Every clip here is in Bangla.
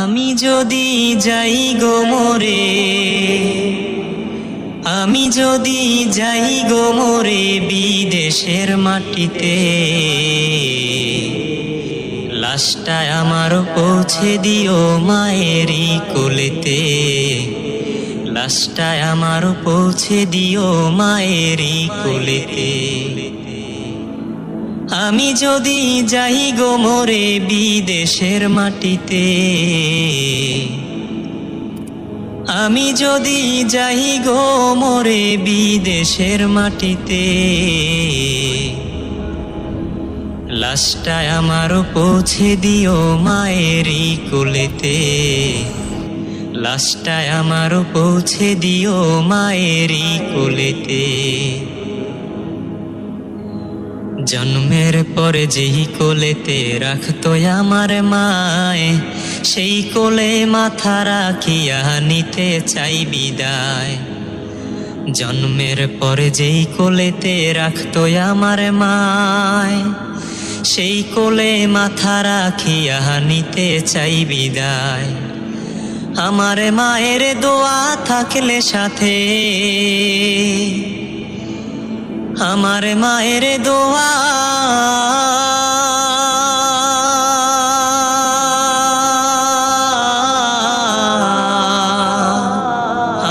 আমি যদি যাই গো মরে, আমি যদি যাই গো মরে বিদেশের মাটিতে, লাশটা আমার পৌঁছে দিও মায়েরই কোলেতে, লাশটা আমার পৌঁছে দিও মায়েরই কোলেতে। আমি যদি যাই গো মরে বিদেশের মাটিতে, আমি যদি যাই গো মরে বিদেশের মাটিতে, লাশটা আমার পৌঁছে দিও মায়েরই কোলেতে, লাশটা আমার পৌঁছে দিও মায়েরই কোলেতে। জন্মের পরে যেই কোলেতে রাখতো আমার মায়, সেই কোলে মাথা রাখিয়া নিতে চাই বিদায়। জন্মের পরে যেই কোলেতে রাখতো আমার মায়, সেই কোলে মাথা রাখিয়া নিতে চাই বিদায়। আমার মায়ের দোয়া থাকলে সাথে, আমার মায়ের দোয়া,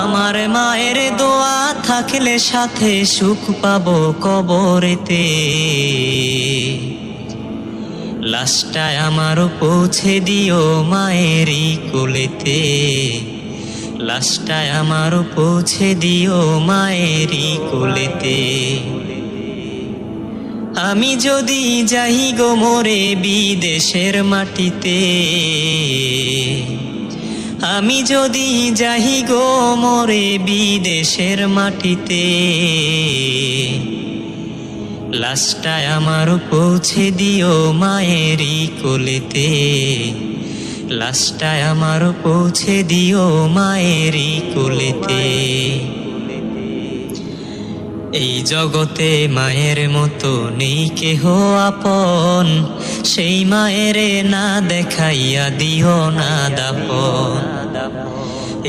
আমার মায়ের দোয়া থাকলে সাথে সুখ পাবো কবরেতে। লাশটা আমার পৌঁছে দিও মায়েরই কোলেতে, লাশটা আমার পৌঁছে দিও মায়েরই কোলেতে। আমি যদি যাই গো মরে বিদেশের মাটিতে, আমি যদি যাই গো মরে বিদেশের মাটিতে, লাশটা আমার পৌঁছে দিও মায়েরই কোলেতে, লাশটা আমার পৌঁছে দিও মায়েরই কোলেতে। এই জগতে মায়ের মতো নেই কেহ আপন, সেই মায়েরে না দেখাইয়া দিও না দাপন।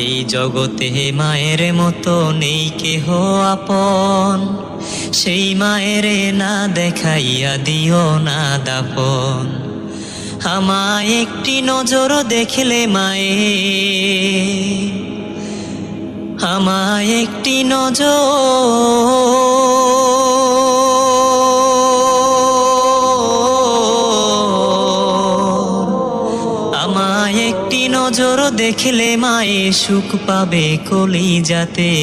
এই জগতে মায়ের মতো নেই কেহ আপন, সেই মায়েরে না দেখাইয়া দিও না দাপন। আমায় একটি নজর দেখলে মায়ে, আমায় একটি নজর, আমায় একটি নজর দেখলে মায়ে সুখ পাবে কলিজাতে।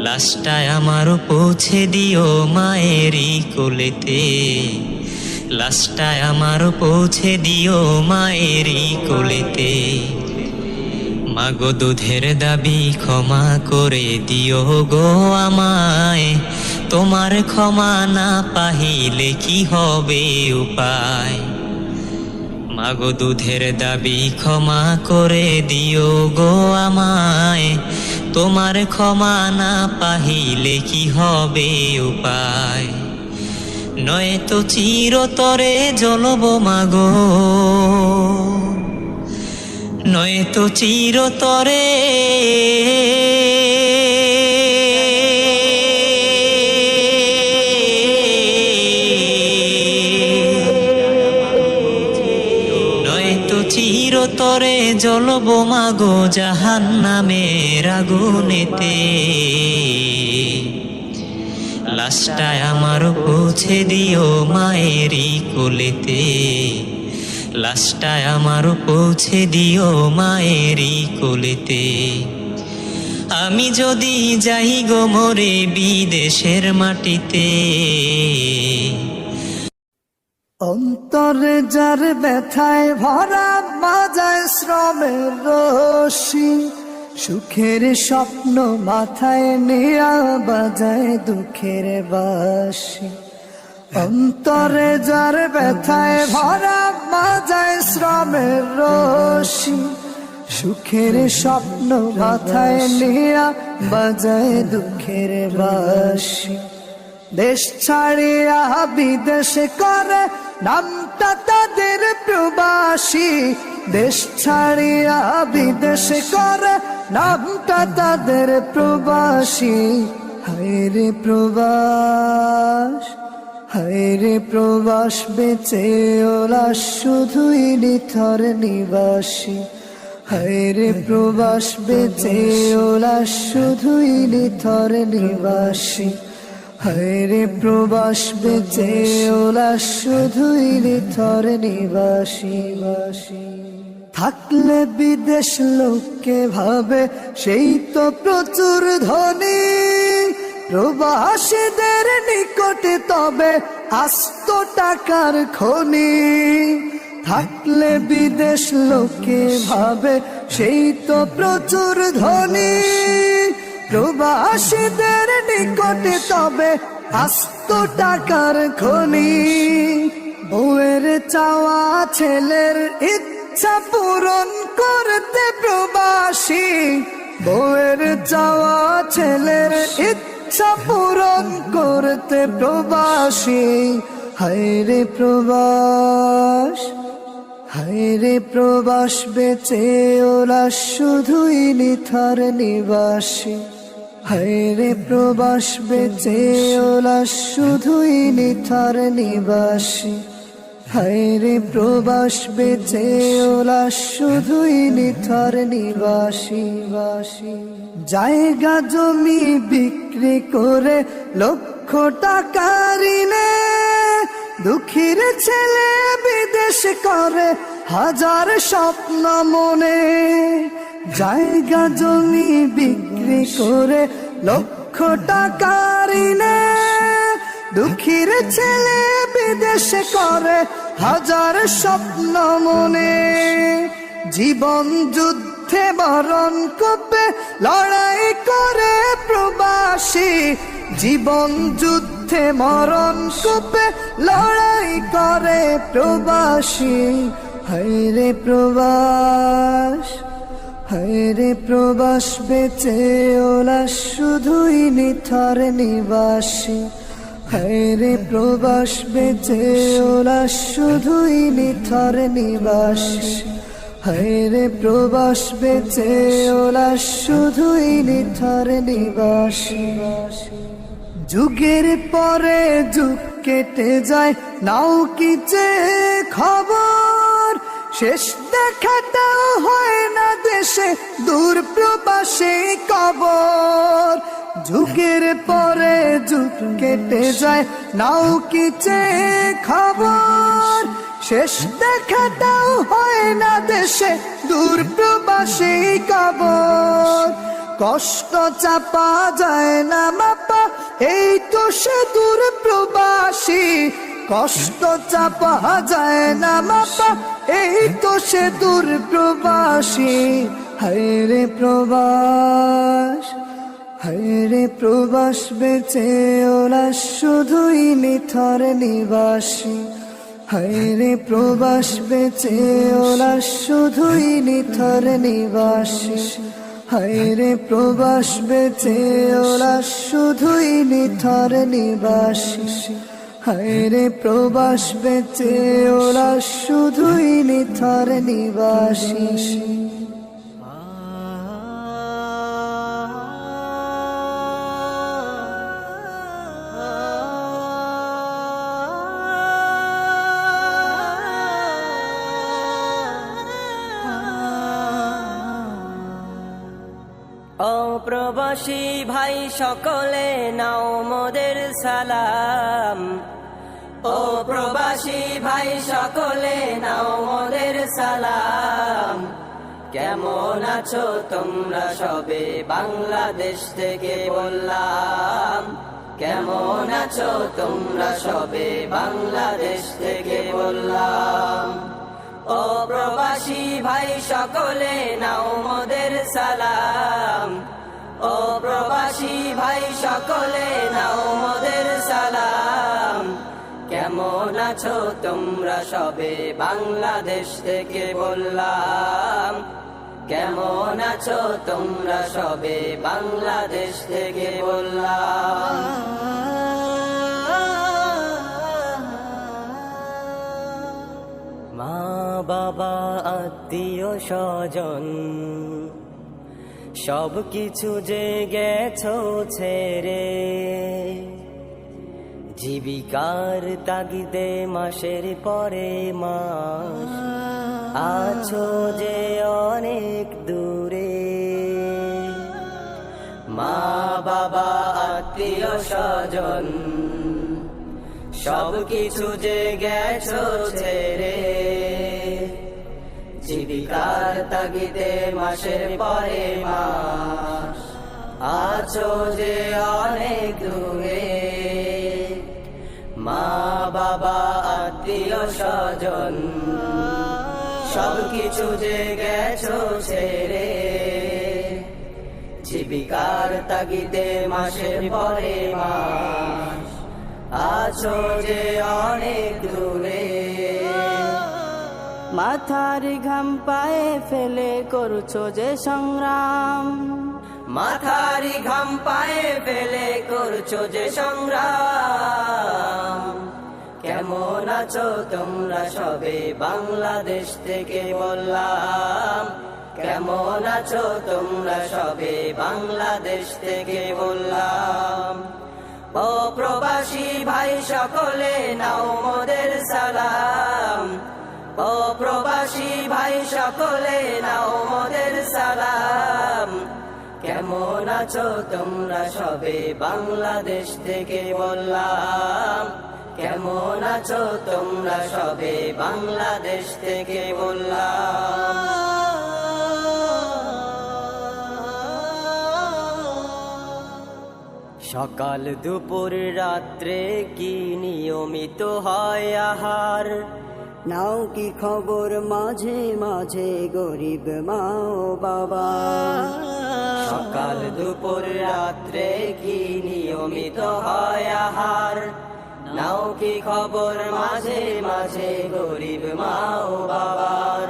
লাশটা আমার পৌঁছে দিও মায়েরই কোলেতে, লাশটা আমার পৌঁছে দিও মায়েরই কোলেতে। মাগো দুধের দাবি ক্ষমা করে দিও গো আমায়, তোমার ক্ষমা না পাহিলে কি হবে উপায়। মাগো দুধের দাবি ক্ষমা করে দিও গো আমায়, তোমার ক্ষমা না পাহিলে কি হবে উপায়। নয়তো চিরতরে জ্বলব মাগো, নয়তো চিরতরে, নয়তো চিরতরে জ্বলব মাগো জাহান্নামের আগুনেতে। লাশটা আমার পৌঁছে দিও মায়েরই কোলেতে, লাশটা আমার পৌঁছে দিও মায়েরই কোলেতে। আমি যদি যাই গো মরে বিদেশের মাটিতে, অন্তরে যার ব্যথায় ভরা বাজায় শ্রমের রশি, সুখের স্বপ্ন মাথায় নিয়া বাজায় দুঃখের বাঁশি। অন্তরে যার ব্যথায় ভরা বাজায় শ্রমের রশি, সুখের স্বপ্ন মাথায় নিয়া বাজায় দুঃখের বাঁশি। দেশ ছাড়িয়া বিদেশে করে নামটা তাদের প্রবাসী, দেশ ছাড়িয়া বিদেশে করে নামটা তাদের প্রবাসী। হায়রে প্রবাস, হায়রে প্রবাস, বেঁচে ওলা শুধুই নিথর নিবাসী। হায়রে প্রবাস, বেঁচে ওলা শুধুই নিথর নিবাসী। হায়রে প্রবাস, বেঁচে ওলা শুধুই নিথর নিবাসী। থাকলে বিদেশ লোককে ভাবে সেই তো প্রচুর ধনী, প্রবাসীদের নিকটে তবে আস্ত টাকার খনি। থাকলে বিদেশ লোকে ভাবে সেই তো প্রচুর ধনী, প্রবাসীদের নিকটে তবে আস্ত টাকার খনি। বউয়ের চাওয়া ছেলের ইচ্ছা পূরণ করতে প্রবাসী, বউয়ের চাওয়া ছেলের ইচ্ছা পূরণ করতে প্রবাসী। হায়রে প্রবাস, হায়রে প্রবাস, বেঁচে ওরা শুধুই নিথর নিবাসী। হায়রে প্রবাস, বেঁচে ওরা শুধুই নিথর নিবাসী। হায়রে প্রবাস, বেঁচে ওরা শুধুই নিথর নিবাসী। জায়গা জমি বিক্রি করে লক্ষ টাকা ঋণে দুঃখীর ছেলে বিদেশ করে হাজার স্বপ্ন মনে। জায়গা জমি বিক্রি করে লক্ষ টাকা ঋণে দুঃখীর ছেলে বিদেশ করে হাজার স্বপ্ন মনে। জীবন যুদ্ধে মরণ কোপে লড়াই করে প্রবাসী, জীবন যুদ্ধে মরণ কোপে লড়াই করে প্রবাসী। হায়রে প্রবাস, হায়রে প্রবাস, বেঁচে ওলা শুধুই নিথর নিবাসী। হায়রে প্রবাস, বেঁচে ওলা শুধুই নিথর নিবাসী। হায়রে প্রবাস, বেঁচে ওলা শুধুই নিথর নিবাসী। যুগের পরে যুগ কেটে যায়, নাও কি যে খবর, শেষ দেখাটাও হয় না দেশে, দূর প্রবাসে কবর। যুগের পরে যুগ কেটে যায়, নাও কি যে খবর, শেষ দেখাটাও হয় না দেশে, দূর প্রবাসে কবর। কষ্ট চাপা যায় না মাপা, এই তো সে দূর প্রবাসী। কষ্ট চাপা যায় না মাপা, এই তো সে দূর প্রবাসী। হায়রে প্রবাস, হায়রে প্রবাস, বেঁচে ওলা শুধুই নিথর নিবাসী। হায়রে প্রবাস, বেঁচে ওলা শুধুই নিথর নিবাসী। হায়রে প্রবাস, বেঁচে ওলা শুধুই নিথর নিবাসী। হায়রে প্রবাস, বেঁচে ওলা শুধুই নিথর নিবাসী। ও প্রবাসী ভাই সকলে নাও মোদের সালাম, ও প্রবাসী ভাই সকলে নাও মোদের সালাম। কেমন আছো তোমরা সবে বাংলাদেশ থেকে বললাম, কেমন আছো তোমরা সবে বাংলাদেশ থেকে বললাম। ও প্রবাসী ভাই সকলে নাও মোদের সালাম, ও প্রবাসী ভাই সকলে নাও মোদের সালাম। কেমন আছো তোমরা সবে বাংলাদেশ থেকে বললাম, কেমন আছো তোমরা সবে বাংলাদেশ থেকে বললাম। মা বাবা আত্মীয় স্বজন সব কিছু যে গেছো ছেড়ে, জীবিকার তাগিদে মাসের পরে মাস আছো যে অনেক দূরে। মা বাবা আত্মীয় স্বজন সব কিছু যে গেছো ছেড়ে, জীবিকার তাগিদে মাসের পরে মাস আছো যে অনেক দূরে। মা বাবা আত্মীয় স্বজন সব কিছু যে গেছো ছেড়ে, জীবিকার তাগিদে মাসের পরে মাস আছো যে অনেক দূরে। মাথার ঘাম পায়ে ফেলে করছো যে সংগ্রাম, মাথার ঘাম পায়ে ফেলে করছো যে সংগ্রাম। কেমন আছো তোমরা সবে বাংলাদেশ থেকে বললাম, কেমন আছো তোমরা সবে বাংলাদেশ থেকে বললাম। ও প্রবাসী ভাই সকলে নাও মোদের সালাম, ও প্রবাসী ভাই সকলে নাও মোদের সালাম। কেমন আছো তোমরা সবে বাংলাদেশ থেকে বললাম, কেমন আছো তোমরা সবে বাংলাদেশ থেকে বললাম। সকাল দুপুর রাত্রে কি নিয়মিত হয় আহার, নাও কি খবর মাঝে মাঝে গরিব মা ও বাবা। সকাল দুপুর রাত্রে কি নিয়মিত হয় আহার, নাও কি খবর মাঝে মাঝে গরিব মা ও বাবার।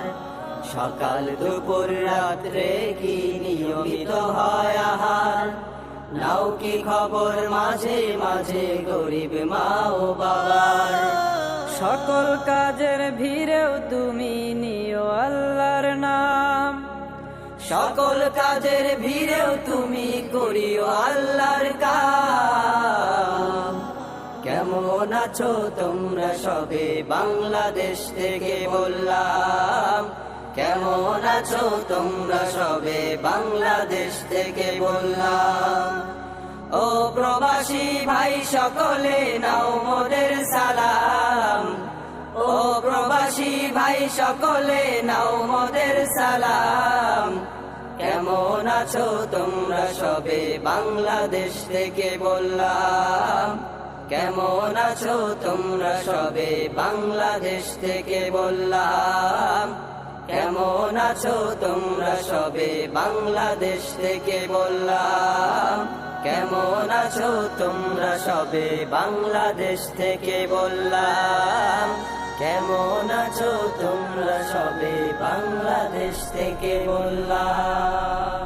সকাল দুপুর রাত্রে কি নিয়মিত হয় আহার, নাও কি খবর মাঝে মাঝে গরিব মা ও বাবার। সকল কাজের ভিড়েও তুমি নিও আল্লাহর নাম, সকল কাজের ভিড়েও তুমি করিও আল্লাহর কাম। কেমন আছো তোমরা সবে বাংলাদেশ থেকে বললাম, কেমন আছো তোমরা সবে বাংলাদেশ থেকে বললাম। ও প্রবাসী ভাই সকলে নাও মোদের সালাম, ও প্রবাসী ভাই সকলে নাও মোদের সালাম। কেমন আছো তোমরা সবে বাংলাদেশ থেকে বললাম, কেমন আছো তোমরা সবে বাংলাদেশ থেকে বললাম। কেমন আছো তোমরা সবে বাংলাদেশ থেকে বললাম, কেমন আছো তোমরা সবে বাংলাদেশ থেকে বললাম। কেমন আছো তোমরা সবে বাংলাদেশ থেকে বললাম।